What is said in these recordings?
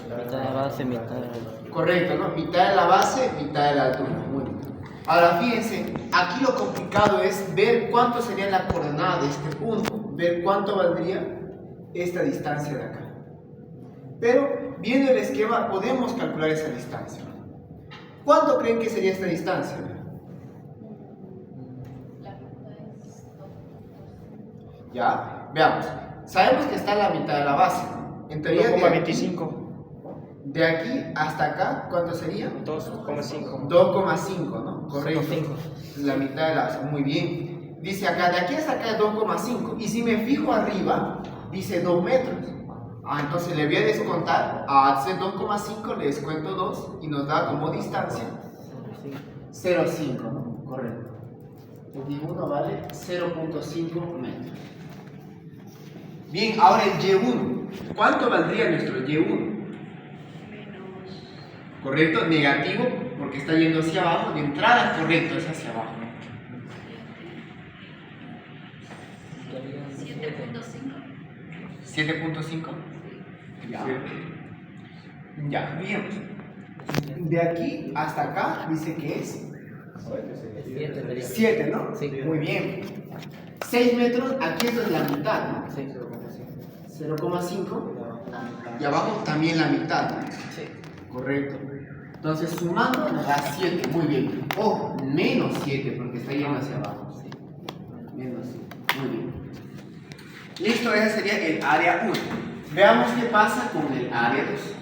Mitad de base, mitad de... Correcto, ¿no? Mitad de la base, mitad de la altura. Muy bien. Ahora fíjense, aquí lo complicado es ver cuánto sería la coordenada de este punto, ver cuánto valdría esta distancia de acá. Pero viendo el esquema podemos calcular esa distancia. ¿Cuánto creen que sería esta distancia? Ya, veamos. Sabemos que está a la mitad de la base, ¿no? En teoría de aquí, 1,25. de aquí hasta acá, ¿cuánto sería? 2,5. 2,5, ¿no? Correcto. 5. La mitad de la base, muy bien. Dice acá, de aquí hasta acá es 2,5. Y si me fijo arriba, dice 2 metros. Entonces le voy a descontar, a hacer 2,5 le descuento 2 y nos da como distancia 0,5, ¿no? Correcto. El Y1 vale 0,5 metros. Bien, ahora el Y1. ¿Cuánto valdría nuestro Y1? Correcto, negativo, porque está yendo hacia abajo. De entrada, correcto, es hacia abajo. 7.5. Ya. Ya, bien. De aquí hasta acá dice que es 7, ¿no? Sí. Muy bien. 6 metros, aquí esto es la mitad, ¿no? Sí. 0,5. Y abajo también la mitad, ¿no? Sí. Correcto. Entonces sumando nos da 7, muy bien. Ojo, menos 7 porque está yendo hacia abajo. Sí. Menos 7, muy bien. Listo, ese sería el área 1. Veamos qué pasa con el área 2.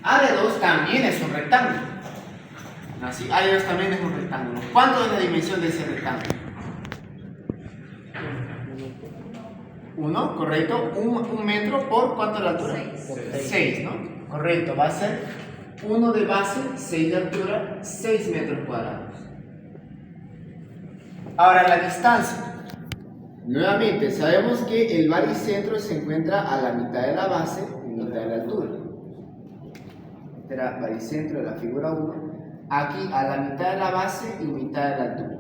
Área 2 también es un rectángulo. Así, área 2 también es un rectángulo. ¿Cuánto es la dimensión de ese rectángulo? 1, correcto. 1 metro por ¿cuánto la altura? 6, ¿no? Correcto, va a ser 1 de base, 6 de altura, 6 metros cuadrados. Ahora la distancia. Nuevamente, sabemos que el baricentro se encuentra a la mitad de la base y mitad de la altura. Este era baricentro de la figura 1. Aquí a la mitad de la base y mitad de la altura.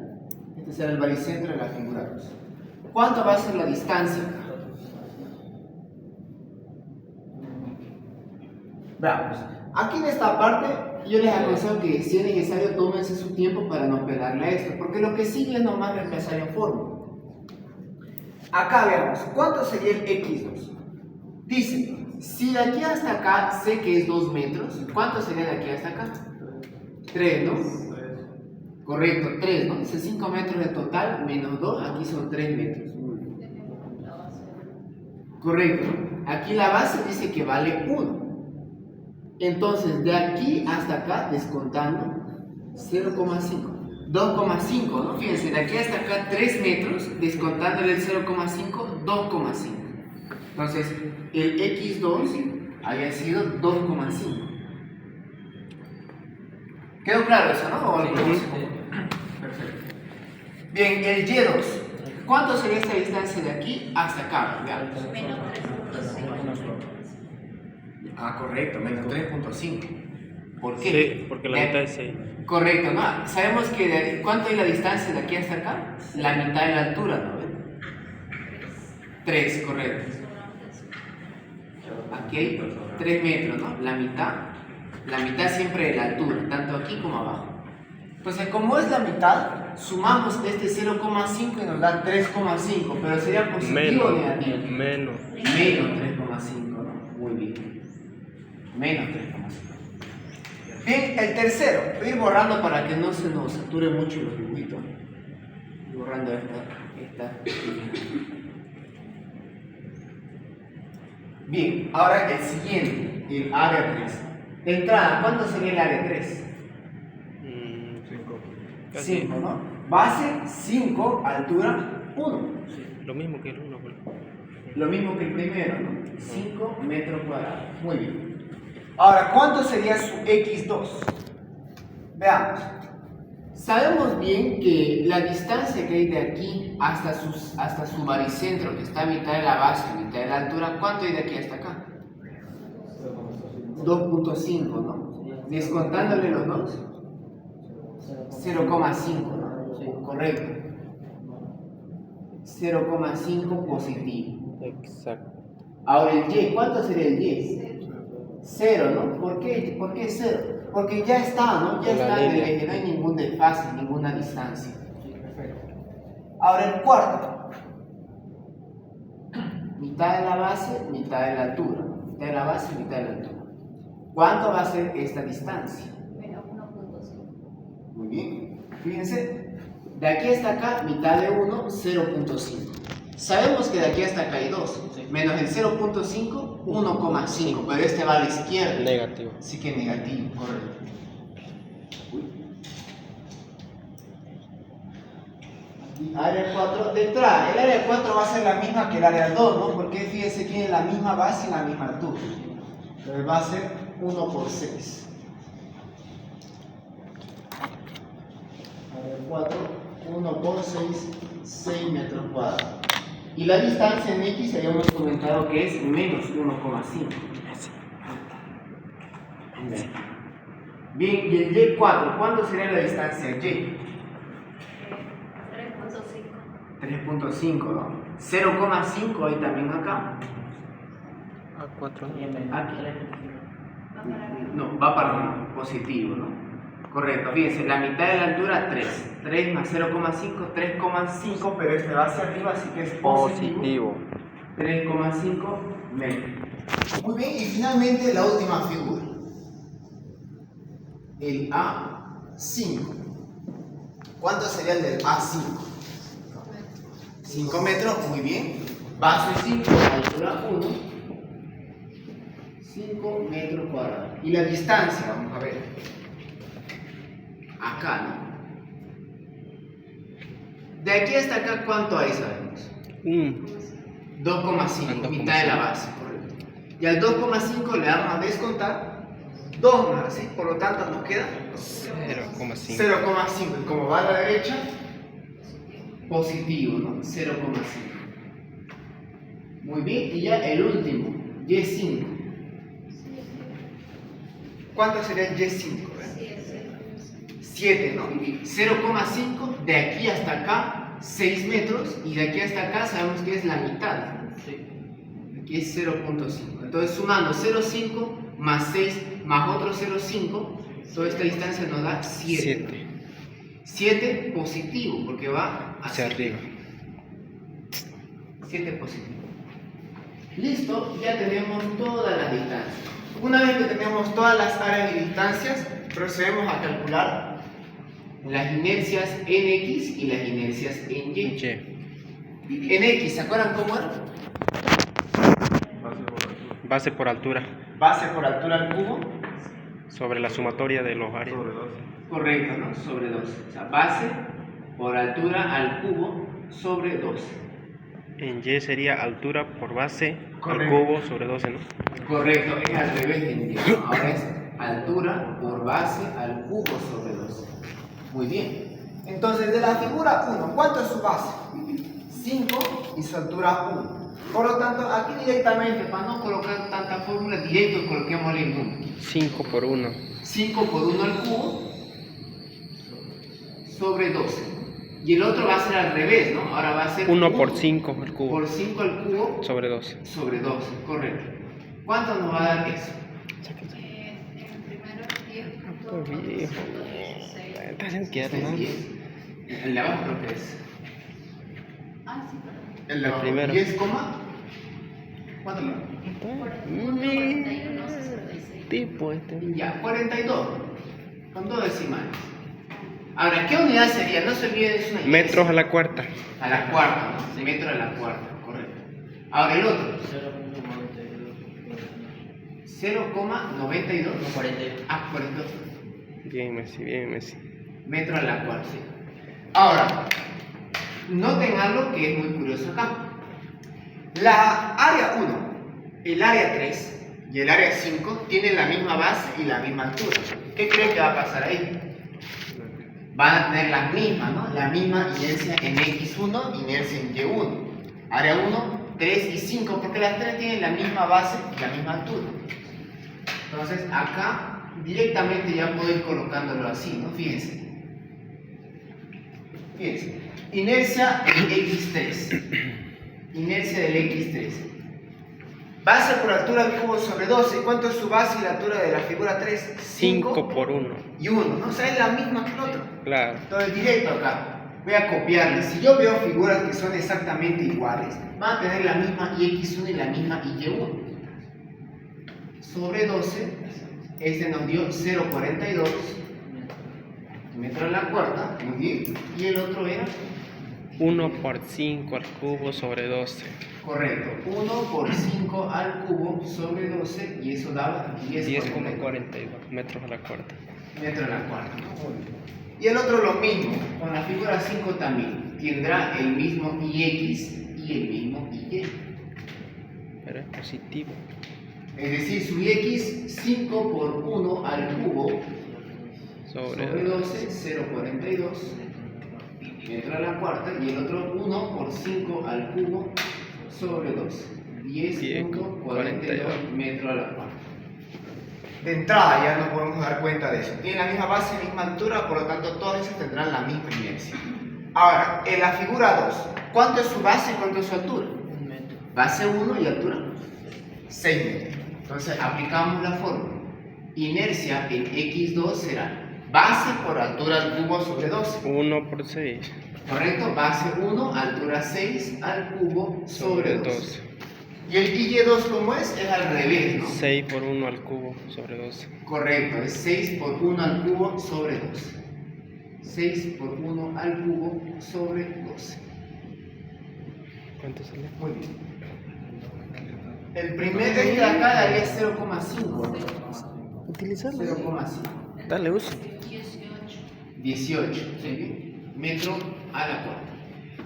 Este será el baricentro de la figura 2. ¿Cuánto va a ser la distancia? Veamos. Aquí en esta parte yo les aconsejo que si es necesario tómense su tiempo para no pegarle a esto, porque lo que sigue es nomás reemplazar en fórmula. Acá veamos, ¿cuánto sería el x2? Dice, si de aquí hasta acá sé que es 2 metros, ¿cuánto sería de aquí hasta acá? 3, ¿no? Correcto, 3, ¿no? Dice 5 metros de total, menos 2, aquí son 3 metros. Correcto, aquí la base dice que vale 1. Entonces, de aquí hasta acá, descontando 0,5. 2,5, ¿no? Fíjense, de aquí hasta acá 3 metros, descontándole el 0,5, 2,5. Entonces, el x2 había sido 2,5. ¿Quedó claro eso, no? ¿O algo más? Perfecto. Bien, el y2. ¿Cuánto sería esta distancia de aquí hasta acá? Veamos. Correcto, menos 3.5. ¿Por qué? Sí, porque la mitad es 6. Correcto, ¿no? Sabemos que ¿cuánto es la distancia de aquí hasta acá? La mitad de la altura, ¿no? 3, correcto. Aquí hay 3 metros, ¿no? La mitad siempre de la altura, tanto aquí como abajo. Entonces, como es la mitad, sumamos este 0,5 y nos da 3,5, pero sería positivo o negativo. Menos. Menos 3,5, ¿no? Muy bien. Menos 3,5. Bien, el tercero, voy a ir borrando para que no se nos sature mucho los dibujitos. Voy borrando esta. Bien, ahora el siguiente, el área 3. De entrada, ¿cuánto sería el área 3? 5. 5, ¿no? Base 5, altura 1. Sí, lo mismo que el 1. Lo mismo que el primero, ¿no? 5 metros cuadrados. Muy bien. Ahora, ¿cuánto sería su x2? Veamos. Sabemos bien que la distancia que hay de aquí hasta su baricentro, que está a mitad de la base, a mitad de la altura, ¿cuánto hay de aquí hasta acá? 2.5, ¿no? Descontándole los dos, 0,5, ¿no? Correcto. 0,5 positivo. Exacto. Ahora el Y, ¿cuánto sería el Y? 0, ¿no? ¿Por qué? ¿Por qué 0? Porque ya está, ¿no? Ya En la está en el línea. eje, no hay ningún desfase, ninguna distancia. Ahora el cuarto. Mitad de la base, mitad de la altura. Mitad de la base, mitad de la altura. ¿Cuánto va a ser esta distancia? Menos 1.5. Muy bien. Fíjense, de aquí hasta acá, mitad de 1, 0.5. Sabemos que de aquí hasta acá hay 2. Menos el 0.5, 1,5. Pero este va a la izquierda. Negativo. Así que negativo, correcto. Área 4 de entrada. El área 4 va a ser la misma que el área 2, ¿no? Porque fíjense que tiene la misma base y la misma altura. Entonces va a ser 1 por 6. Área 4, 1 por 6, 6 metros cuadrados. Y la distancia en X habíamos comentado que es menos 1,5. Bien, y el Y4, ¿cuándo sería la distancia Y? 3.5. 3.5, ¿no? 0,5 hay también acá. A4. Aquí. Va para arriba. No, va para arriba, positivo, ¿no? Correcto, fíjense, la mitad de la altura 3. 3 más 0,5, 3,5, pero este va hacia arriba, así que es positivo. 3,5 metros. Muy bien, y finalmente la última figura. El A5. ¿Cuánto sería el del A5? 5 metros, muy bien. Base 5, altura 1. 5 metros cuadrados. Y la distancia, vamos a ver. Acá, ¿no? De aquí hasta acá, ¿cuánto hay, sabemos? 2,5, mitad de la base, correcto. Y al 2,5 le vamos a descontar 2 más, ¿sí? Por lo tanto nos queda 0,5. 0,5. Y como va a la derecha, positivo, ¿no? 0,5. Muy bien, y ya el último, Y5. ¿Cuánto sería el Y5? 7, ¿no? 0,5, de aquí hasta acá, 6 metros, y de aquí hasta acá sabemos que es la mitad. Aquí es 0.5. Entonces sumando 0,5 más 6 más otro 0,5, toda esta distancia nos da 7. 7 positivo, porque va Hacia arriba. 7 positivo. Listo, ya tenemos todas las distancias. Una vez que tenemos todas las áreas y distancias, procedemos a calcular las inercias en X y las inercias en Y. En X, ¿se acuerdan cómo era? Base por altura. Base por altura al cubo. Sobre la sumatoria de los áreas. Correcto, ¿no? Sobre 2. O sea, base por altura al cubo sobre 2. En Y sería altura por base Correcto. al cubo sobre 12, ¿no? Correcto, es al revés en Y, ¿no? Ahora es altura por base al cubo sobre 2. Muy bien. Entonces, de la figura 1, ¿cuánto es su base? 5 y su altura 1. Por lo tanto, aquí directamente, para no colocar tanta fórmula, directo coloquémosle el número. 5 por 1. 5 por 1 al cubo sobre 12. Y el otro va a ser al revés, ¿no? Ahora va a ser 1 por 5 al cubo. por 5 al cubo Sobre 12. sobre 12, correcto. ¿Cuánto nos va a dar eso? El primero es 10. Pues viejo. Estás en izquierda, ¿no? 10. El de abajo creo que es. Ah, sí, perdón. El de abajo. primero. 10, ¿cuánto? 41, 66. Tipo este. Ya, 42. Con 2 decimales. Ahora, ¿qué unidad sería? No se olviden, es una unidad. Metros a la cuarta. A la cuarta, ¿no? Metro a la cuarta, correcto. Ahora el otro. 0,92. 42. Ah, 42. Bien, Messi, bien, Messi. Metro a la cuarta, sí. Ahora, noten algo que es muy curioso acá. La área 1, el área 3 y el área 5 tienen la misma base y la misma altura. ¿Qué creen que va a pasar ahí? Van a tener la misma, ¿no? La misma inercia en X1, inercia en Y1. Área 1, 3 y 5, porque las tres tienen la misma base y la misma altura. Entonces, acá directamente ya puedo ir colocándolo así, ¿no? Fíjense. Fíjense. Inercia en X3. Inercia del X3. Base por altura al cubo sobre 12. ¿Cuánto es su base y la altura de la figura 3? 5 por 1. Y 1. ¿No? O sea, es la misma que el otro. Claro. Entonces, directo acá. Voy a copiarle. Si yo veo figuras que son exactamente iguales, van a tener la misma IX1 y la misma Y1. Sobre 12, este nos dio 0,42 metros a la cuarta. Muy bien. Y el otro era... 1 por 5 al cubo sobre 12. Correcto. 1 por 5 al cubo sobre 12 y eso daba 10,42 metros a la cuarta. metros a la cuarta. Y el otro lo mismo, con la figura 5 también. Tendrá el mismo IX y el mismo Y. Pero es positivo. Es decir, su IX 5 por 1 al cubo sobre 12, 0,42 metros a la cuarta, y el otro 1 por 5 al cubo sobre 12, 10,42 metros a la cuarta. De entrada ya no podemos dar cuenta de eso. Tienen la misma base, misma altura, por lo tanto todas esas tendrán la misma inercia. Ahora, en la figura 2, ¿cuánto es su base y cuánto es su altura? Base 1 y altura 6 metros. Entonces aplicamos la fórmula. Inercia en X2 será base por altura al cubo sobre 12. 1 por 6. Correcto, base 1, altura 6 al cubo sobre 12. 12. Y el Y2, ¿cómo es? Es al revés, ¿no? 6 por 1 al cubo sobre 12. Correcto, es 6 por 1 al cubo sobre 12. 6 por 1 al cubo sobre 12. ¿Cuánto sale? Muy bien. El primer de este de acá daría 0,5. Utilizarlo. 0,5. Dale uso. 18. ¿Sí? Metro a la cuarta.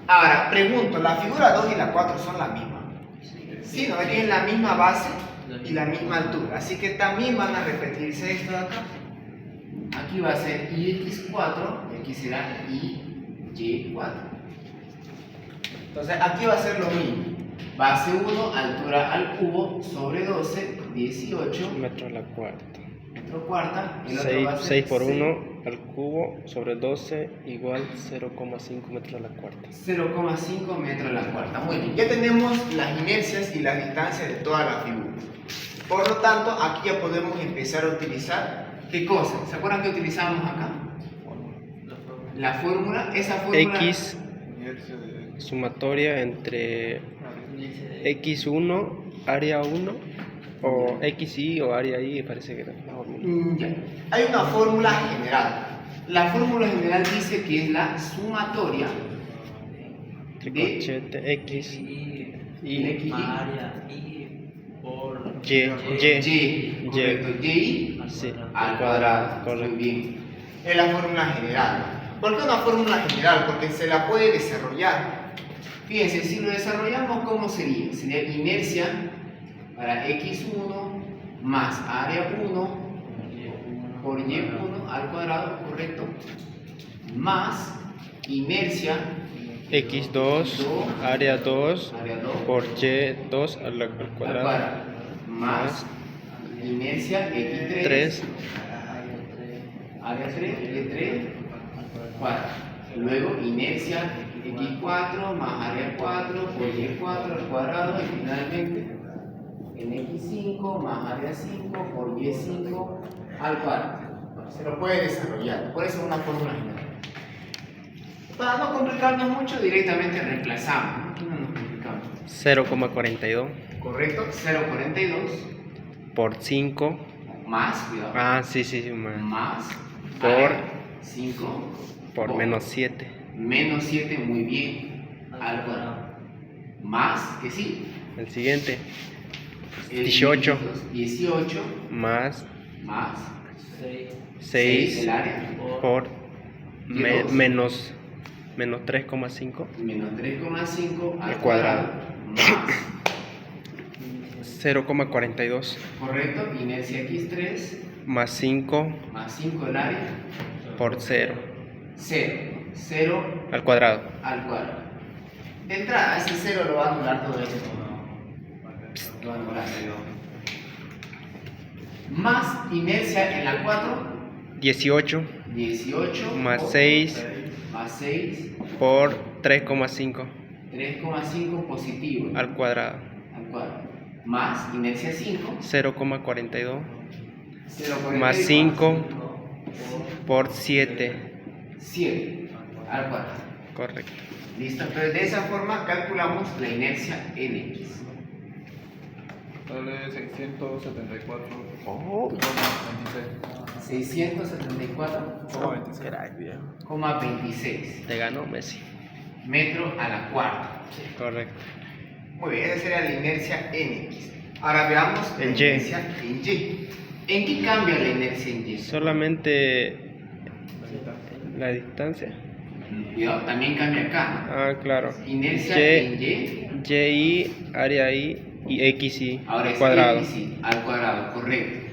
Ahora, pregunto, ¿la figura 2 y la 4 son la misma? Sí, no, tienen la misma base y la misma altura. Así que también van a repetirse esto de acá. Aquí va a ser IX4 y aquí será IY4. Entonces aquí va a ser lo mismo. Base 1, altura al cubo sobre 12, 18 Metro a la cuarta. metro cuarta. El otro va a ser 6 por 6. 1 al cubo sobre 12 igual 0,5 metros a la cuarta. 0,5 metros a la cuarta. Muy bien, ya tenemos las inercias y las distancias de todas las figuras. Por lo tanto, aquí ya podemos empezar a utilizar, ¿qué cosa? ¿Se acuerdan que utilizamos acá? La fórmula, esa fórmula... X sumatoria entre X1, área 1, o XY o área Y, parece que era la fórmula. Ya. Hay una fórmula general. La fórmula general dice que es la sumatoria Tricorchete X y y área y por Y, correcto, Y sí, al cuadrado. correcto. Muy bien. Es la fórmula general. ¿Por qué una fórmula general? Porque se la puede desarrollar. Fíjense, si lo desarrollamos, ¿cómo sería? Sería inercia para X1 más área 1 por Y1 al cuadrado, correcto, más inercia X2, área 2 área 2 por Y2 al cuadrado, más inercia X3 3 área 3, Y3 cuadrado. Luego inercia X4 más área 4 por Y4 al cuadrado y finalmente en X5 más área 5 por Y5 al cuadrado. Se lo puede desarrollar, por eso es una fórmula general. Para no complicarnos mucho, directamente reemplazamos. Aquí no nos complicamos. 0,42 Correcto, 0,42 por 5. más, cuidado, Ah, sí, más por 5 por menos 7. menos 7, muy bien, al cuadrado. Más, que sí, El siguiente, el 18 18 más más 6 el área por Dios. menos 3,5 menos 3,5 al Al cuadrado cuadrado. más, 0,42 correcto, inercia X3 más 5 más 5 el área por 0 0 al cuadrado. al cuadrado. De entrada, ese 0 lo va a anular todo esto. Lo va a anular. Más inercia en la 4, 18 18 más por 6 más 6, por 3,5 3,5 positivo al cuadrado. al cuadrado. más inercia 5, 0,42 0,42 más 5 por 7. 7 al cuadrado. Correcto. Listo, entonces de esa forma calculamos la inercia nx. Sale 674. Oh, 674,26 te ganó Messi. metro a la cuarta. Correcto. Muy bien, esa sería la inercia nx. Ahora veamos la En Y. inercia en y. ¿En qué cambia la inercia en y? Solamente la distancia. Cuidado, también cambia acá. Ah, claro. Inercia en y. Y, área I y XY Ahora es cuadrado. x al cuadrado, correcto.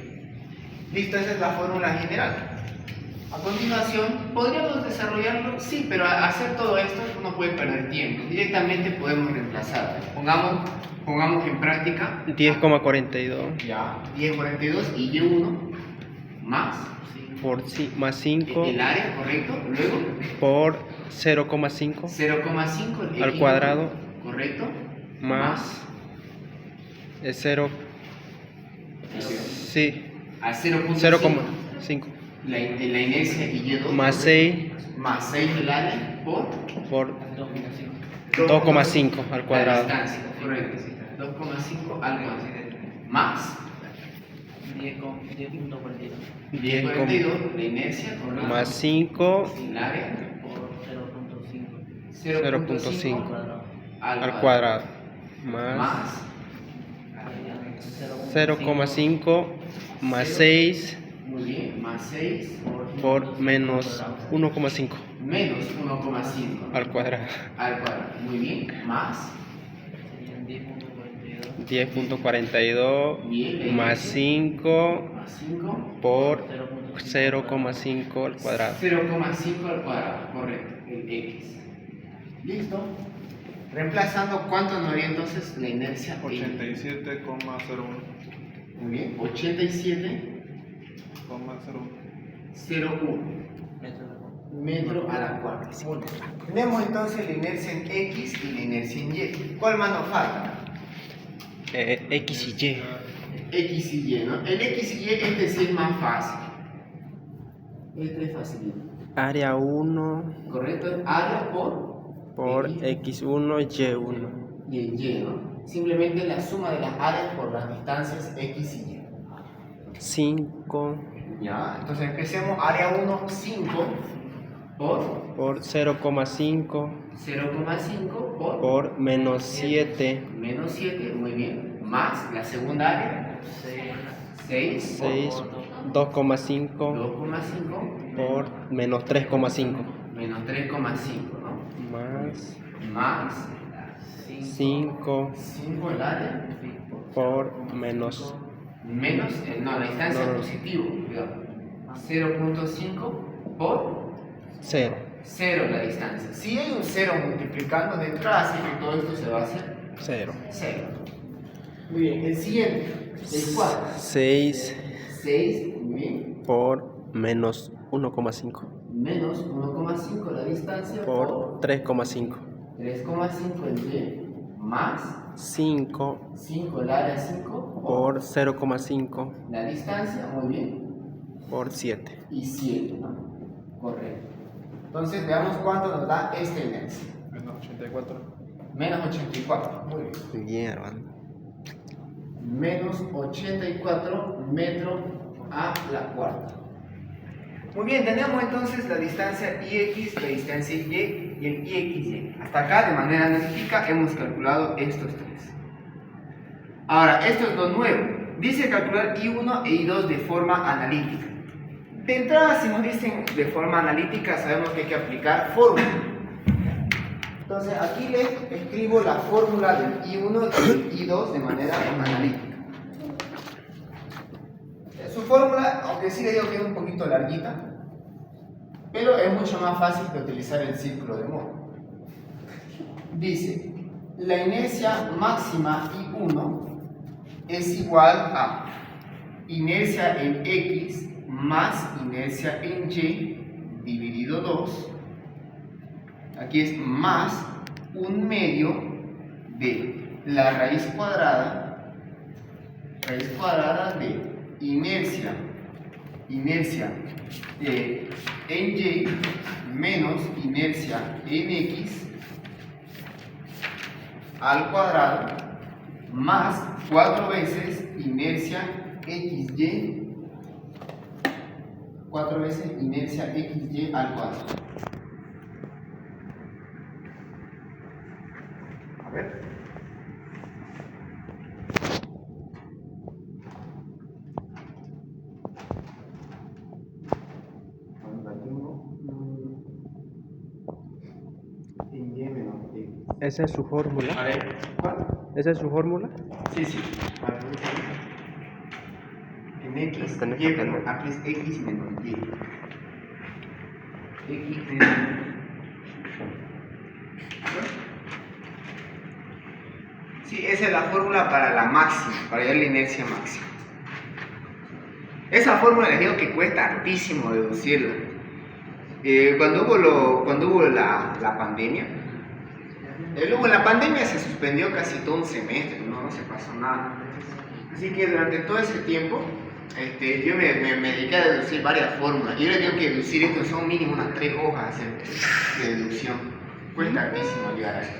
Listo, esa es la fórmula general. A continuación, ¿podríamos desarrollarlo? Sí, pero al hacer todo esto uno puede perder tiempo. Directamente podemos reemplazar. Pongamos en práctica 10,42 ya 10,42 y y1 más más 5 el área, correcto. Luego por 0,5 0,5 el al y1, cuadrado correcto. más 0. Sí, A 0,5 0,5 la inercia y2 más 6 más 6 el área por 2,5 al la cuadrado. distancia, correcto. 2,5 al cuadrado más 10,42 la inercia, correcto. Más 5 el área por 0,5 al cuadrado cuadrado más más 0,5 más 6 muy bien, más 6 por menos 1,5 menos 1,5 al cuadrado. al cuadrado, muy bien, más 10,42 bien, más 5 más 5 por 0,5 al cuadrado. 0,5 al cuadrado, correcto, el x. ¿Listo? Reemplazando, ¿cuánto nos daría entonces la inercia? 87,01. Muy bien, 87,01 metro a la cuarta. Tenemos entonces la inercia en x y la inercia en y. ¿Cuál más nos falta? X y Y. X y y, ¿no? El x y y este sí es más fácil. Este es facilito. Área 1 ¿Correcto? Área por X1 y Y1. y el y, ¿no? Simplemente la suma de las áreas por las distancias x y y. 5 Ya, entonces empecemos. Área 1, 5 por 0,5 0,5 por menos 7 menos 7, muy bien. Más la segunda área, 6 2,5 2,5 por menos 3,5 menos 3,5, ¿no? Más 5 5 el área por menos menos, no, la distancia No. positivo, cuidado. 0,5 por 0. 0 la distancia. Si hay un 0 multiplicando de entrada, así que todo esto se va a hacer 0. 0. Muy bien, el siguiente, el 4. 6 6, muy bien, por menos 1,5 menos 1,5 la distancia por 3,5 3,5 el y, más 5 5 el área 5 por 0,5 la distancia, muy bien, por 7. y 7, ¿no? Correcto. Entonces veamos cuánto nos da esta inercia. Menos 84. Menos 84, muy bien. Bien, hermano. Menos 84 metros a la cuarta. Muy bien, tenemos entonces la distancia IX, la distancia Y y el IXY. Hasta acá, de manera analítica, hemos calculado estos tres. Ahora, esto es lo nuevo. Dice calcular I1 e I2 de forma analítica. De entrada, si nos dicen de forma analítica, sabemos que hay que aplicar fórmula. Entonces, aquí les escribo la fórmula del I1 y del I2 de manera analítica. Su fórmula, aunque sí le digo que es un poquito larguita, pero es mucho más fácil de utilizar el círculo de Mohr. Dice, la inercia máxima I1 es igual a inercia en X más inercia en Y dividido 2. Aquí es más 1/2 de la raíz cuadrada raíz cuadrada de inercia en Y menos inercia en X al cuadrado más 4 veces inercia XY, 4 veces inercia XY al cuadrado. A ver. ¿Esa es su fórmula? A ver, ¿cuál? ¿Esa es su fórmula? Sí, sí. A ver, en X, Tenés Y, que bueno, aprender. aquí es X menos Y. X menos Sí, esa es la fórmula para la máxima, para hallar la inercia máxima. Esa fórmula les digo que cuesta hartísimo deducirla. Cuando hubo la pandemia, en la pandemia se suspendió casi todo un semestre, no se pasó nada. Así que durante todo ese tiempo, yo me dediqué a deducir varias fórmulas. Y ahora tengo que deducir esto, son mínimo unas 3 hojas de deducción. Cuesta hartísimo llegar a esto.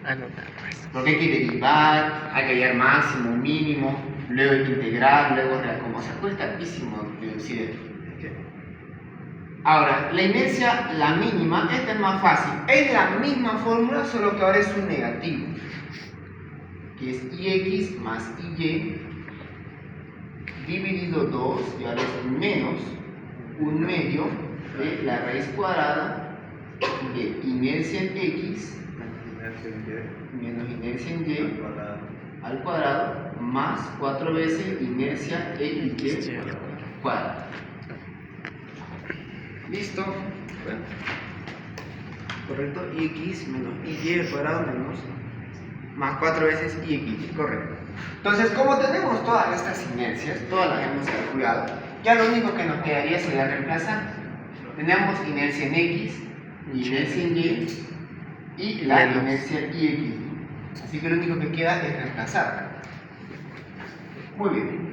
Anotar, pues. Porque hay que derivar, hay que hallar máximo, mínimo, luego hay que integrar, luego como se cuesta hartísimo deducir esto. Ahora, la inercia, la mínima, esta es más fácil. Es la misma fórmula, solo que ahora es un negativo. Que es IX más IY dividido 2, y ahora es menos un medio de la raíz cuadrada de inercia en X menos inercia en Y al cuadrado más 4 veces inercia XY cuadrado. ¿Listo? Bueno. Correcto, X menos Y al cuadrado menos más 4 veces IX, correcto. Entonces, como tenemos todas estas inercias, todas las hemos calculado, ya lo único que nos quedaría sería reemplazar. Tenemos inercia en X, inercia en Y y la Menos. inercia IX. Así que lo único que queda es reemplazar. Muy bien.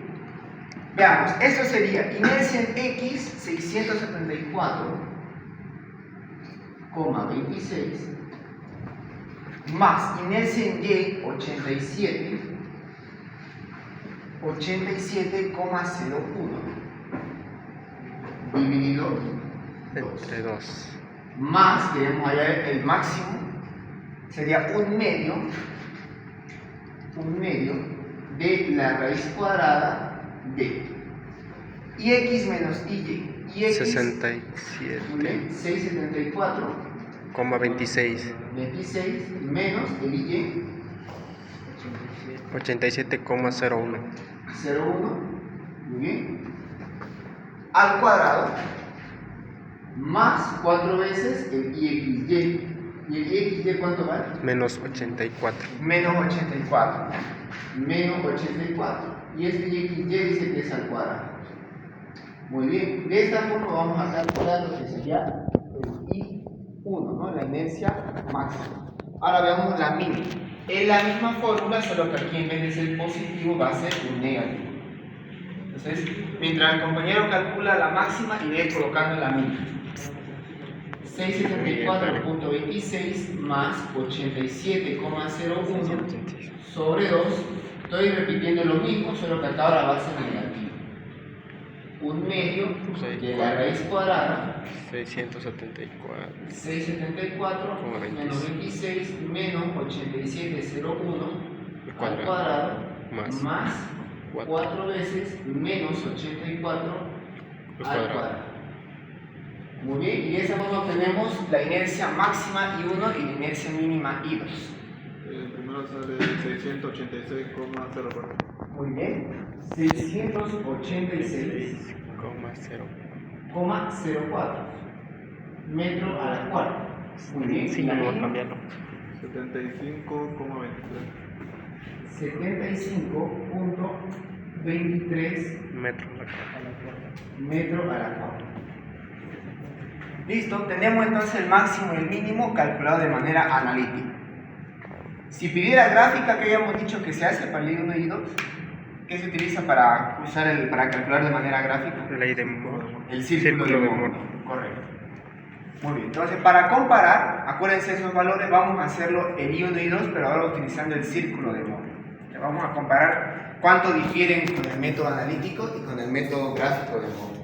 Veamos, esto sería inercia en X 674,26 más inercia en Y 87,01 dividido 2 Entre 2. más, queremos hallar el máximo, sería un medio de la raíz cuadrada de IX menos IY. IX, 67,26 muy bien, 674,26 menos el IY 87,01. 0,1, muy bien, al cuadrado más 4 veces el IXY. ¿Y el IXY cuánto vale? Menos 84. Menos 84. Menos 84. Y este IXY dice que es al cuadrado. Muy bien. De esta forma vamos a calcular lo que sería el I1, ¿no? La inercia máxima. Ahora veamos la mínima. Es la misma fórmula, solo que aquí en vez de ser positivo va a ser un negativo. Entonces, mientras el compañero calcula la máxima, iré colocando la mínima. 674,26 más 87,01 sobre 2. Estoy repitiendo lo mismo, solo que acá ahora va a ser negativo. Un medio de la raíz cuadrada 674 menos 26 menos 87,01 al cuadrado más 4 veces menos 84 al cuadrado. Muy bien, y de esa forma obtenemos la inercia máxima I1 y la inercia mínima I2. El primero sale 686,04. Muy bien, 686,04 metros a la cuarta. Muy bien, Sí, y la vamos a mínima, cambiarlo. 75,23. 75,23 Metros. metros a la cuarta. Listo, tenemos entonces el máximo y el mínimo calculado de manera analítica. Si pidiera gráfica, que hayamos dicho que se hace para el I1 y I2, ¿Qué se utiliza para para calcular de manera gráfica? Ley de Moore. El círculo de Moore. Moore. Correcto. Muy bien. Entonces, para comparar, acuérdense esos valores, vamos a hacerlo en I1 y 2, pero ahora utilizando el círculo de Moore. Ya vamos a comparar cuánto difieren con el método analítico y con el método gráfico de Moore.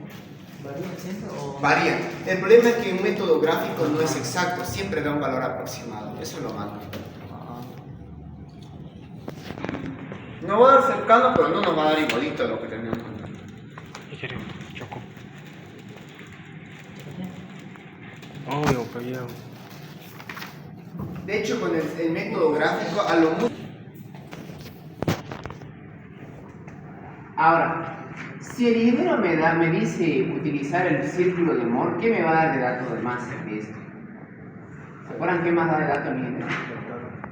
¿Varía siempre o...? Varía. El problema es que un método gráfico no es exacto, siempre da un valor aproximado. Eso es lo malo. No va a dar cercano, pero no nos va a dar igualito a lo que tenemos. Choco. Obvio, pues ya. De hecho, con el método gráfico, a lo mucho. Ahora, si el ingeniero me dice utilizar el círculo de Moore, ¿qué me va a dar de dato de masa de esto? ¿Se acuerdan qué más da de dato el ingeniero?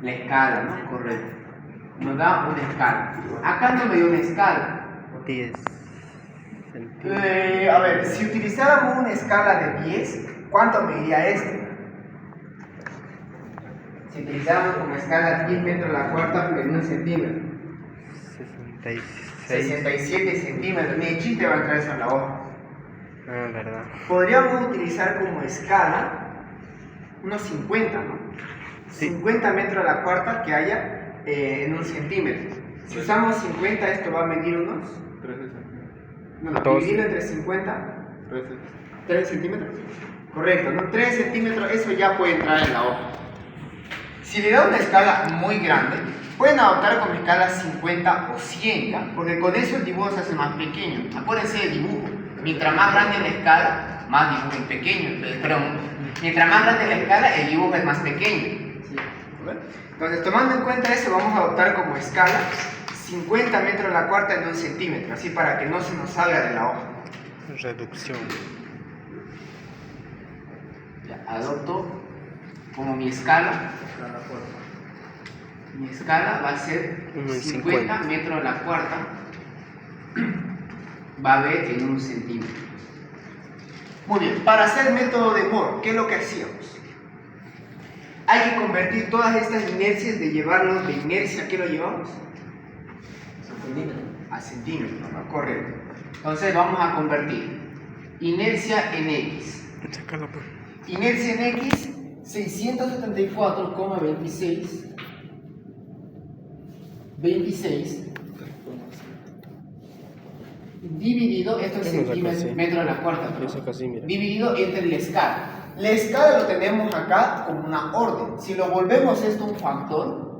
La escala, ¿no? Correcto. Nos da una escala. Acá no me dio una escala. 10 centímetros. A ver, si utilizáramos una escala de 10, ¿cuánto me diría esto? Si utilizáramos como escala 10 metros a la cuarta por 1 centímetro. 67 centímetros. Ni de chiste va a entrar eso en la hoja. Ah, verdad. Podríamos utilizar como escala unos 50, ¿no? Sí. 50 metros a la cuarta que haya en 1 centímetro. Si usamos 50, esto va a medir unos. 13 centímetros. No, Dos. dividido entre 50. 13. 3 centímetros. Correcto, ¿no? 3 centímetros, eso ya puede entrar en la hoja. Si le da una escala muy grande, pueden adoptar como escala 50 o 100, ¿ya? Porque con eso el dibujo se hace más pequeño. Acuérdense del dibujo. Mientras más grande la escala, más dibujo es pequeño. Perdón, mientras más grande la escala, el dibujo es más pequeño. Entonces, tomando en cuenta eso, vamos a adoptar como escala 50 metros a la cuarta en 1 centímetro, así para que no se nos salga de la hoja. Reducción. Ya, adopto como mi escala. Mi escala va a ser 50 metros a la cuarta. Va a haber en 1 centímetro. Muy bien, para hacer el método de Moore, ¿qué es lo que hacíamos? Hay que convertir todas estas inercias de llevarlos de inercia, ¿qué lo llevamos? A centímetros, ¿no? Correcto. Entonces vamos a convertir inercia en X. Sácalo, pues. Inercia en X, 674,26 dividido, esto es Eso saca centímetros, así. metro a la cuarta, Eso perdón, saca así, mira. dividido entre la escala. La escala lo tenemos acá como una orden. Si lo volvemos esto un factor,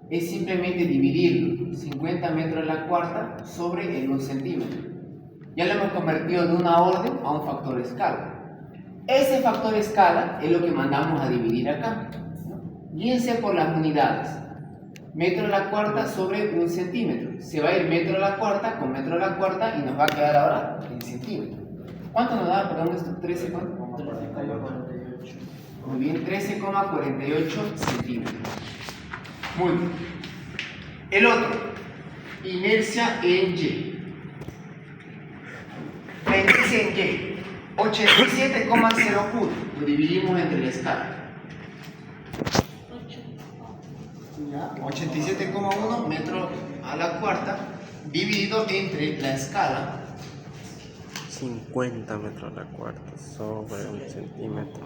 es simplemente dividirlo, 50 metros a la cuarta sobre el 1 centímetro. Ya lo hemos convertido de una orden a un factor escala. Ese factor escala es lo que mandamos a dividir acá, ¿no? Guíense por las unidades. Metro a la cuarta sobre 1 centímetro. Se va a ir metro a la cuarta con metro a la cuarta y nos va a quedar ahora en centímetro. ¿Cuánto nos da? Perdón, esto, 13, ¿cuánto? 13,48. Muy bien, 13,48 centímetros. Muy bien. El otro, inercia en Y. La inercia en Y, 87,01. Lo dividimos entre la escala. 87,1 metros a la cuarta dividido entre la escala. 50 metros a la cuarta sobre 1 centímetro.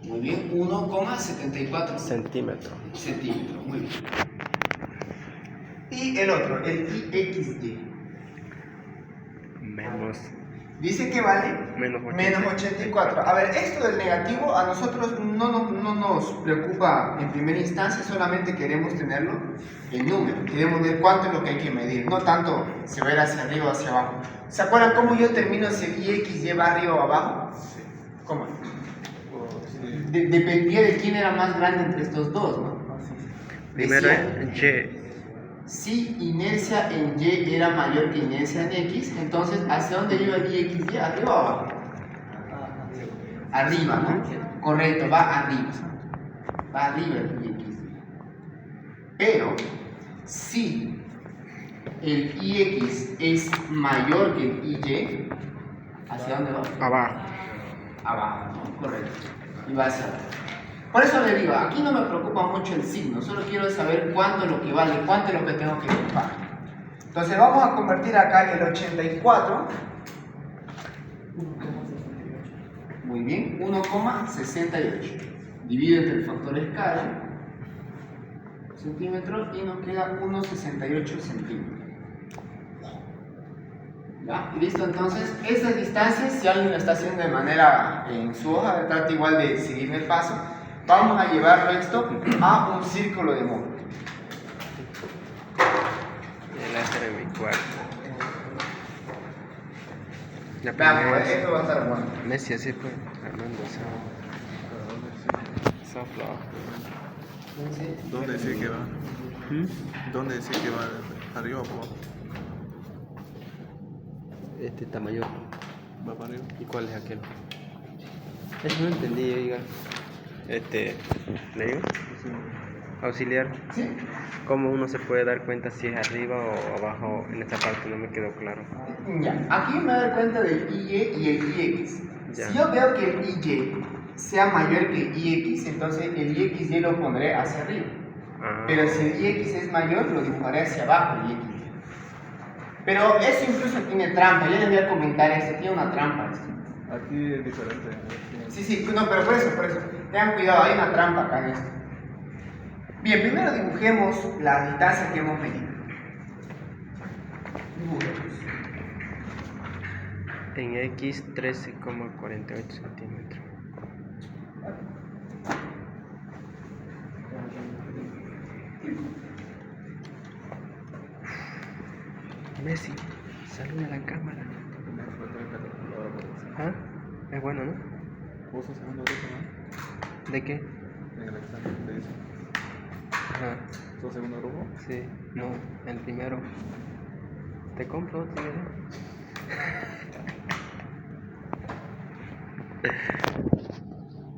Muy bien, 1,74 Centímetro. centímetros. Muy bien. Y el otro, el IXY. Menos. Dice que vale Menos 80. menos 84. A ver, esto del negativo a nosotros no nos preocupa en primera instancia, solamente queremos tenerlo en número. Queremos ver cuánto es lo que hay que medir, no tanto se va a ir hacia arriba o hacia abajo. ¿Se acuerdan cómo yo termino si el IXY va arriba o abajo? ¿Cómo? Dependía de quién era más grande entre estos dos, ¿no? Primero Decía, es Y. si inercia en Y era mayor que inercia en X, entonces ¿hacia dónde iba el IXY? ¿Arriba o abajo? Arriba, ¿no? Correcto, va arriba. Va arriba el IXY. Pero, si el IX es mayor que el IY, ¿hacia dónde va? Abajo. Abajo, ¿no? Correcto. Y va hacia abajo. Por eso le digo, aquí no me preocupa mucho el signo, solo quiero saber cuánto es lo que vale, cuánto es lo que tengo que dibujar. Entonces vamos a convertir acá el 84. Muy bien, 1,68. Divido entre el factor escala, centímetros, y nos queda 1,68 centímetros. ¿Ya? Y listo, entonces, esas distancias, si alguien lo está haciendo de manera en su hoja, trata igual de seguirme el paso. Vamos a llevarlo esto a un círculo de modo. El láser en mi cuarto. La Veamos, primera es esto va a estar bueno. Messi, así fue. Armando Sunflower. ¿Dónde dice que va? ¿Dónde dice que va? ¿Arriba o para abajo? Este está mayor. ¿Va para arriba? ¿Y cuál es aquel? Eso no entendí, oiga. ¿Le digo? Auxiliar. ¿Sí? ¿Cómo uno se puede dar cuenta si es arriba o abajo? En esta parte no me quedó claro. Ya, aquí me doy cuenta del IY y el IX. Ya. Si yo veo que el IY sea mayor que el IX, entonces el IXY lo pondré hacia arriba. Ah, Pero si el IX es mayor, lo dibujaré hacia abajo el IX. Pero eso incluso tiene trampa. Yo les voy a comentar esto, tiene una trampa esto. Aquí es diferente. Sí, no, pero por eso. Tengan cuidado, hay una trampa acá en esto. Bien, primero dibujemos la distancia que hemos medido. Dibujemos. en X 13,48 centímetros. Messi, saluda a la cámara. ¿Ah? Es bueno, ¿no? ¿Vos sos segundo grupo, no? ¿De qué? En el examen te dice. Ajá. ¿Sos segundo grupo? Sí, no, el primero. ¿Te compro otro?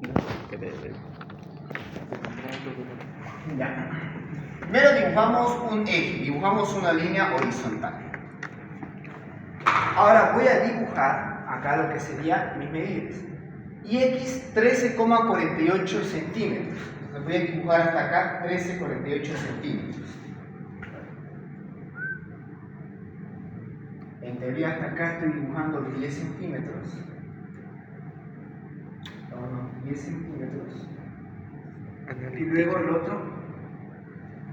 No, que Ya. Primero dibujamos un eje, dibujamos una línea horizontal. Ahora voy a dibujar acá lo que sería mis medidas. IX 13,48 centímetros. Entonces voy a dibujar hasta acá 13,48 centímetros. En teoría hasta acá estoy dibujando 10 centímetros. Unos 10 centímetros. Y luego el otro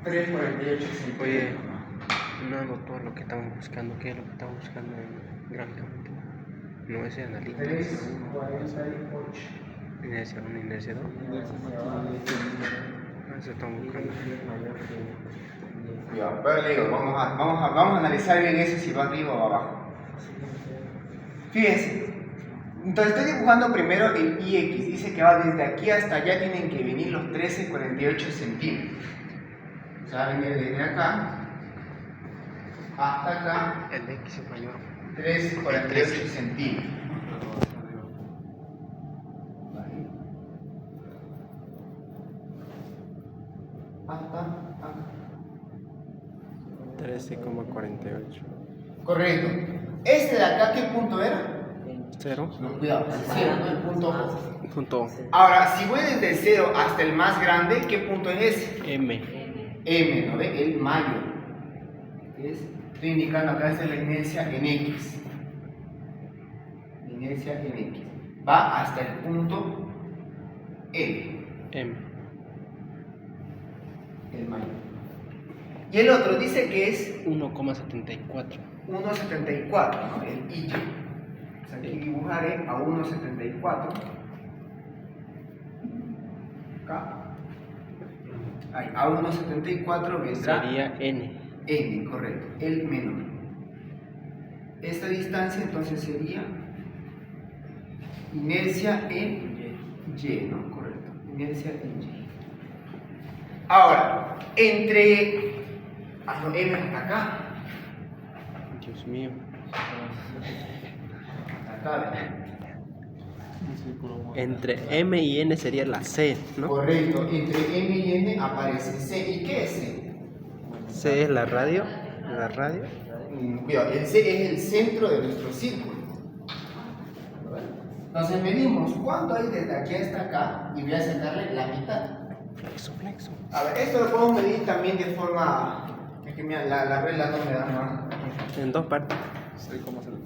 3,48 centímetros. Oye, no doctor, lo que estamos buscando, ¿qué es lo que estamos buscando gráficamente? No es analista. 3,48. Inercia 1, inercia 2. Eso estamos buscando. Ya, pero le digo, vamos a analizar bien eso si va arriba o abajo. Fíjense. Entonces estoy dibujando primero el IX. Dice que va desde aquí hasta allá, tienen que venir los 13,48 centímetros. O sea, va a venir desde acá hasta acá. El X es mayor. 13,48 centímetros. Hasta acá. 13,48. Correcto. Este de acá, ¿qué punto era? 0. No, cuidado, el 0, no el punto O. Punto Ahora, si voy desde el 0 hasta el más grande, ¿qué punto es ese? M. M, ¿no ve? El mayor. Estoy indicando acá esta es la inercia en X. Inercia en X. Va hasta el punto M, M. el mayor. Y el otro dice que es 1,74. 1,74, ¿no? El IY. O sea, aquí dibujaré a 1,74. Acá. Ahí, a 1,74 vendrá Sería N. N, correcto, el menor. Esta distancia entonces sería inercia en Y, ¿no? Correcto, inercia en Y. Ahora, entre M hasta acá, Dios mío. hasta acá, Un círculo más. Entre M y N sería la C, ¿no? correcto, entre M y N aparece C. ¿Y qué es C? C es la radio. La radio. Cuidado, el C es el centro de nuestro círculo. Entonces medimos cuánto hay desde aquí hasta acá y voy a sacarle la mitad. Flexo. A ver, esto lo podemos medir también de forma... Es que mira, la regla no me da más. En dos partes. Sí, ¿cómo se lo?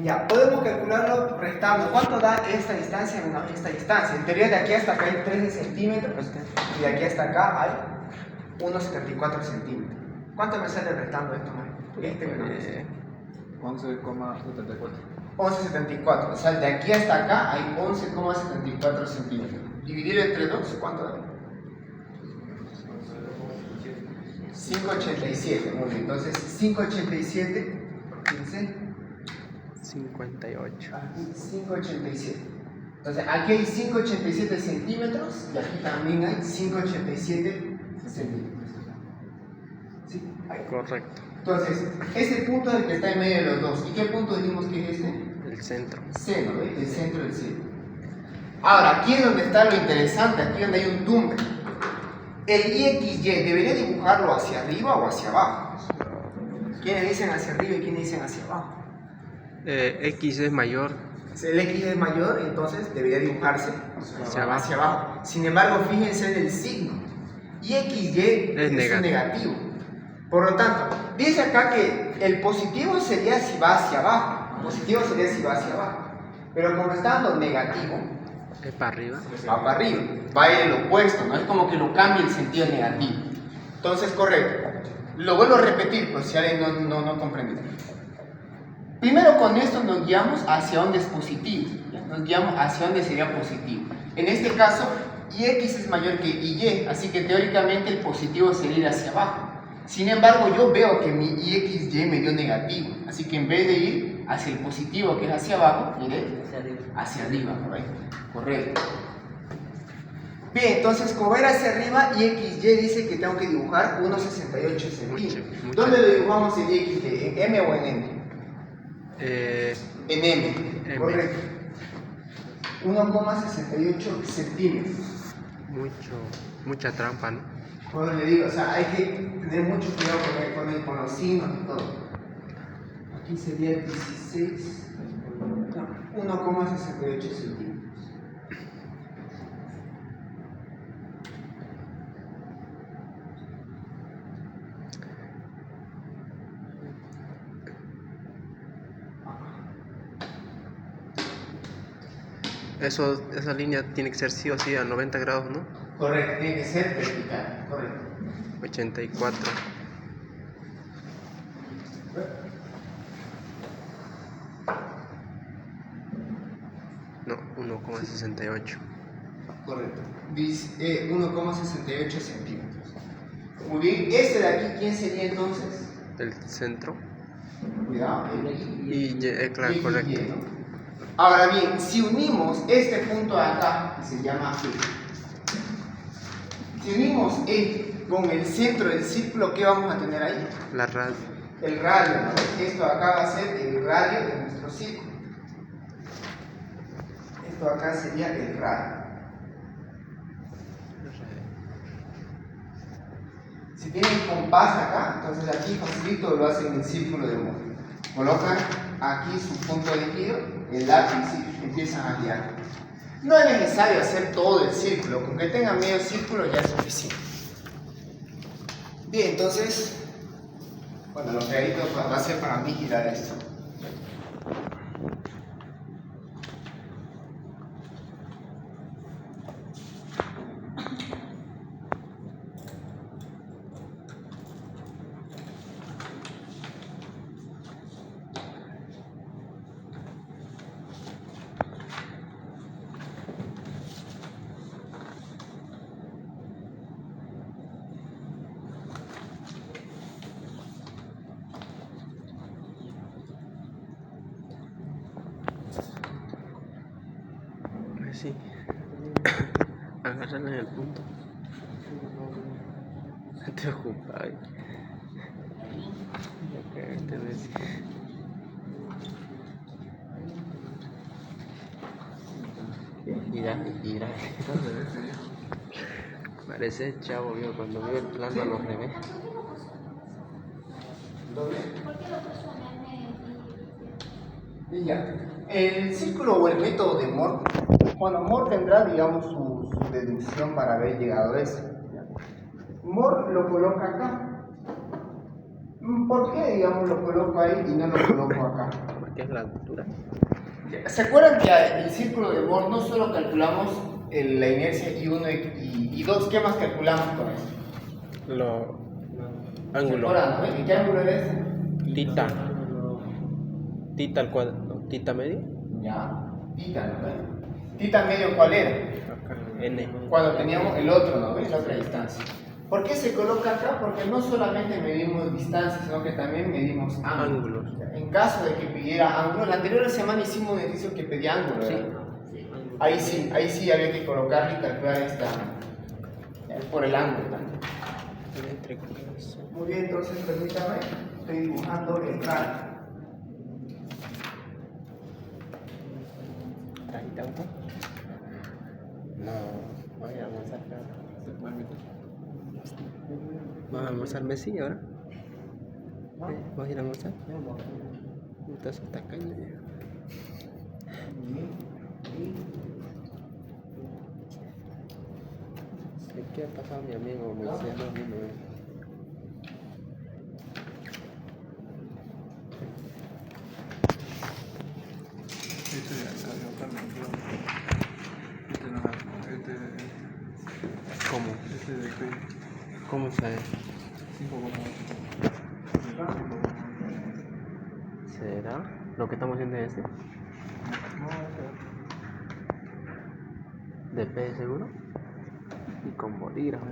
Ya, podemos calcularlo restando. ¿Cuánto da esta distancia menos esta distancia? En teoría de aquí hasta acá hay 13 centímetros y de aquí hasta acá hay 1,74 centímetros. ¿Cuánto me sale restando esto, man? Este menos este. 11,74. 11,74. O sea, de aquí hasta acá hay 11,74 centímetros. Dividirlo entre 2, ¿cuánto da? 5,87. Muy bien, entonces 5,87 por 15. 58. Aquí 5,87. Entonces aquí hay 5,87 centímetros y aquí también hay 5,87 centímetros. ¿Sí? Ahí. Correcto. Entonces, este punto es el que está en medio de los dos. ¿Y qué punto dijimos que es este? El centro. Seno, ¿ves? El centro del seno. Ahora, aquí es donde está lo interesante, aquí donde hay un tumbe. El IXY, ¿debería dibujarlo hacia arriba o hacia abajo? ¿Quiénes dicen hacia arriba y quiénes dicen hacia abajo? X es mayor. Si el X es mayor, entonces debería dibujarse Hacia abajo. hacia abajo. Sin embargo, fíjense en el signo. YXY es un negativo. Por lo tanto, dice acá que el positivo sería si va hacia abajo. Positivo sería si va hacia abajo. Pero como está dando negativo, Es para arriba. va para arriba. Va a ir el opuesto, no es como que lo cambie el sentido negativo. Entonces, correcto. Lo vuelvo a repetir, pues si alguien no comprende. Primero con esto nos guiamos hacia donde es positivo. Nos guiamos hacia donde sería positivo. En este caso, X es mayor que Y, así que teóricamente el positivo sería ir hacia abajo. Sin embargo, yo veo que mi YXY me dio negativo, así que en vez de ir hacia el positivo, que es hacia abajo, iré hacia arriba, ¿correcto? Correcto. Bien, entonces como era hacia arriba, YXY dice que tengo que dibujar 1,68 centímetros. Mucho. ¿Dónde lo dibujamos el YXY? ¿En M o en N? En M, M. correcto. 1,68 centímetros. Mucha trampa, ¿no? Como le digo, o sea, hay que tener mucho cuidado con los signos y todo. Aquí sería 16, no, 1,68 centímetros. Esa línea tiene que ser sí o sí a 90 grados, ¿no? Correcto, tiene que ser vertical, correcto. 84. No, 1,68. Correcto. 1,68 centímetros. Muy bien, este de aquí, ¿quién sería entonces? El centro. Cuidado, Y claro, Y, correcto. ¿no? Ahora bien, si unimos este punto de acá, que se llama E, si unimos E con el centro del círculo, ¿qué vamos a tener ahí? La radio. El radio, ¿no? Esto acá va a ser el radio de nuestro círculo. Esto acá sería el radio. Si tienen compás acá, entonces aquí facilito lo hacen en el círculo de humor. Colocan aquí su punto de giro, el lápiz y empiezan a guiar. No es necesario hacer todo el círculo, con que tengan medio círculo ya es suficiente. Bien, entonces, bueno, lo que ahí va a ser para mí girar esto. Sí. Agárrala en el punto. Te ocupas. Te ves. Gira. Parece chavo, vio, cuando veo el plano lo revés. Y ya. El círculo o el método de Moore, bueno, Moore tendrá, digamos, su deducción para haber llegado a eso. Moore lo coloca acá. ¿Por qué, digamos, lo coloco ahí y no lo coloco acá? Porque es la altura. ¿Se acuerdan que el círculo de Moore no solo calculamos la inercia I1 y I2? ¿Qué más calculamos con eso? Lo ¿Se ángulo. acuerdan, no? ¿En qué ángulo eres? Tita. Tita al cuadrado. Tita medio. Ya, tita, ¿no? ¿Tita medio cuál era? Acá. N. Cuando teníamos el otro, ¿no ves? La otra distancia. ¿Por qué se coloca acá? Porque no solamente medimos distancia, sino que también medimos ángulos. Ángulos. En caso de que pidiera ángulo, la anterior semana hicimos un ejercicio que pedía ángulo, ¿verdad? Ahí sí había que colocarle y calcular por el ángulo también. Entre comillas. Muy bien, entonces permítame, estoy dibujando el radio. ¿Trajiste auto? No, voy a almorzar. ¿Vas a almorzar Messi ahora? ¿Vas a ir a almorzar? Estás hasta acá. ¿Qué ha pasado mi amigo? Me decía lo mismo. Este ya salió también, creo. Este no, ¿Cómo? este de aquí. ¿Cómo sabe? 5,8. ¿Será? ¿Lo que estamos haciendo es este? ¿De P seguro? Y con bolígrafo.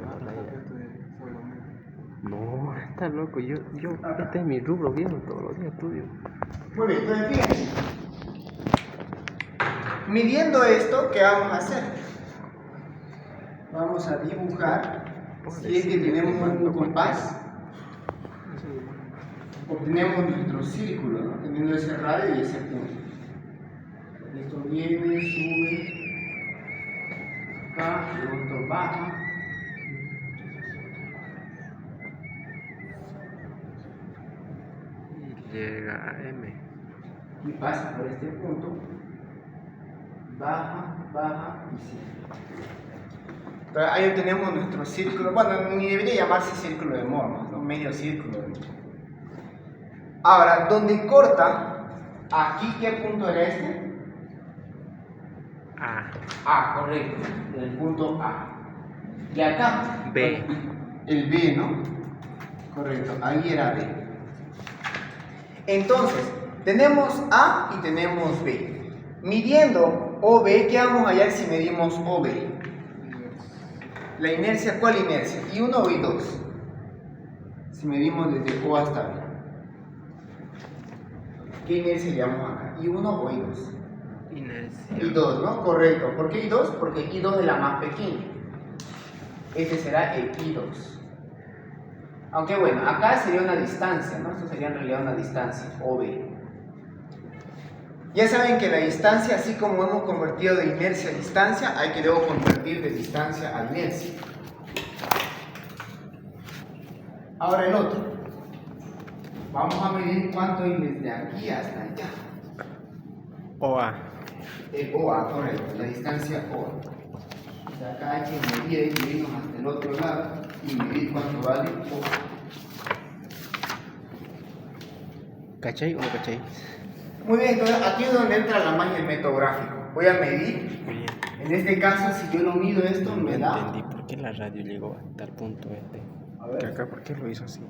No, está loco. Este es mi rubro viejo, todos los días estudio. Muy bien, entonces fíjense. Midiendo esto, ¿qué vamos a hacer? Vamos a dibujar, si es que tenemos un compás, obtenemos nuestro círculo, ¿no? Teniendo ese radio y ese punto. Esto viene, sube, acá, y otro baja. Y llega a M. Y pasa por este punto, baja, baja y sigue. Entonces, ahí obtenemos nuestro círculo, bueno, ni debería llamarse círculo de Moore, ¿no? Medio círculo de Moore. Ahora, donde corta, aquí, ¿qué punto era este? A. A, correcto, el punto A. Y acá, B. el B, ¿no? Correcto, ahí era B. Entonces, tenemos A y tenemos B. Midiendo OB, ¿qué vamos a hallar si medimos OB? La inercia, ¿cuál inercia? ¿I1 o I2? Si medimos desde O hasta B. ¿Qué inercia llevamos acá? ¿I1 o I2? Inercia. I2, ¿no? Correcto. ¿Por qué I2? Porque I2 es la más pequeña. Este será el I2. Aunque bueno, acá sería una distancia, ¿no? Esto sería en realidad una distancia, OB. Ya saben que la distancia, así como hemos convertido de inercia a distancia, hay que luego convertir de distancia a inercia. Ahora el otro. Vamos a medir cuánto hay desde aquí hasta allá. OA. El OA, correcto, la distancia OA. O sea, acá hay que medir y irnos hasta el otro lado y medir cuánto vale OA. ¿Cachai o no cachai? Muy bien, entonces aquí es donde entra la magia del método gráfico. Voy a medir. Bien. En este caso, si yo lo mido esto, No me da entendí por qué la radio llegó hasta el punto este. A ver. Que acá, ¿por qué lo hizo así?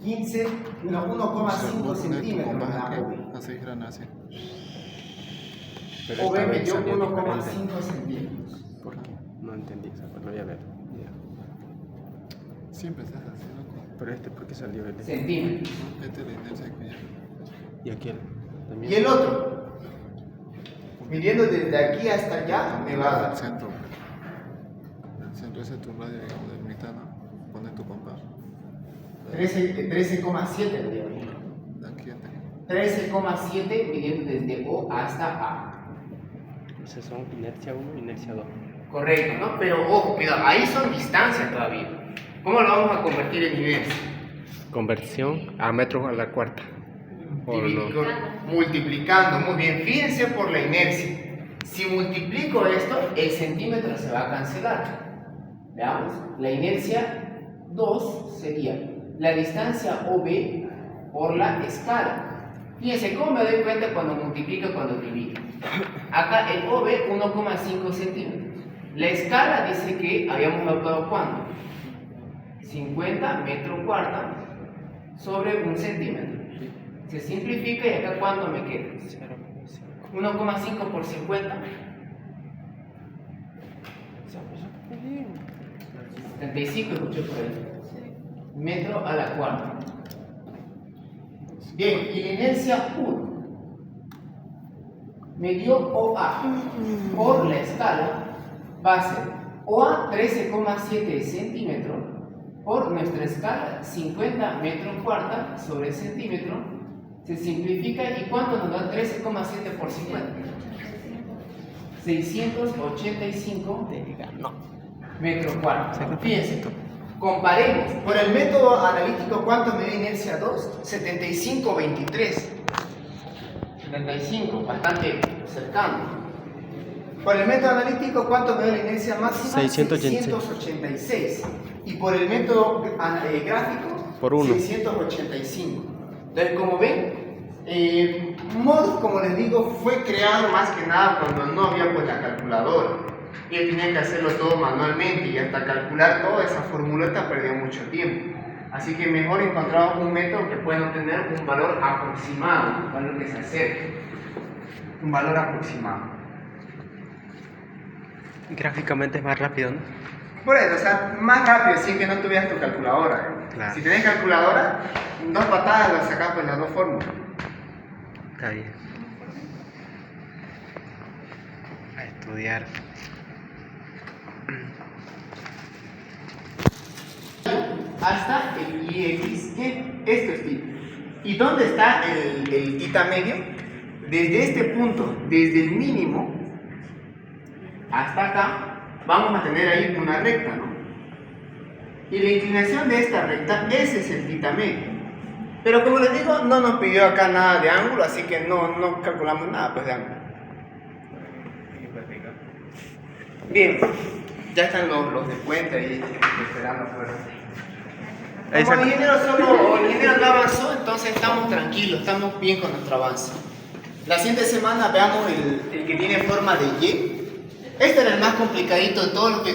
15, no, 1,5 centímetros me da OB. Así, gran así. Pero OB esta me vez dio salió 1,5 diferente. centímetros. ¿Por qué? No entendí esa parte, lo voy a ver. Ya. Siempre estás así, loco. Pero ¿por qué salió el Centímetros. Esta es la inercia que ya. Y aquel también. Y el otro, midiendo desde aquí hasta allá, me va a El dar centro. El centro ese es tu radio, digamos, del mitad, ¿no? Pones tu compás. 13,7 le digo. De aquí hasta aquí. 13,7 midiendo desde O hasta A. Esos son inercia 1 y inercia 2. Correcto, ¿no? Pero ojo, cuidado, ahí son distancias todavía. ¿Cómo lo vamos a convertir en inercia? Conversión a metros a la cuarta. Por multiplicando, muy bien, fíjense por la inercia. Si multiplico esto, el centímetro se va a cancelar. Veamos, la inercia 2 sería la distancia OB por la escala. Fíjense cómo me doy cuenta cuando multiplico y cuando divido. Acá el OB 1,5 centímetros. La escala dice que habíamos adoptado ¿cuánto? 50 metros cuarta sobre 1 centímetro. Se simplifica y acá ¿cuánto me queda? 1,5 por 50. 75 escuché por ahí. Metro a la cuarta. Bien, y la inercia 1 me dio OA por la escala va a ser OA 13,7 centímetros por nuestra escala 50 metros cuarta sobre centímetro. Se simplifica y ¿cuánto nos da 13,7 por 50? 685 metros cuartos. Fíjense, comparemos. Por el método analítico, ¿cuánto me da inercia 2? 75,23. 75, bastante cercano. Por el método analítico, ¿cuánto me da la inercia máxima? 686. Y por el método gráfico, por 1. 685. Entonces, como ven, MOD, como les digo, fue creado más que nada cuando no había pues la calculadora. Y él tenía que hacerlo todo manualmente y hasta calcular toda esa formuleta perdió mucho tiempo. Así que mejor encontramos un método que pueda obtener un valor aproximado, un valor que se acerque. Un valor aproximado. Gráficamente es más rápido, ¿no? Por eso, o sea, más rápido sin que no tuvieras tu calculadora. Claro. Si tenés calculadora, 2 patadas las sacas pues las 2 fórmulas. Está bien. A estudiar. Hasta el IX, que esto es tita. ¿Y dónde está el tita medio? Desde este punto, desde el mínimo hasta acá, vamos a tener ahí una recta, ¿no? Y la inclinación de esta recta, ese es el tita medio. Pero como les digo, no nos pidió acá nada de ángulo, así que no calculamos nada pues de ángulo. Bien, ya están los de cuenta ahí esperando afuera. Como el ingeniero no avanzó, entonces estamos tranquilos, estamos bien con nuestro avance. La siguiente semana veamos el que tiene forma de Y. Este era el más complicadito de todos los que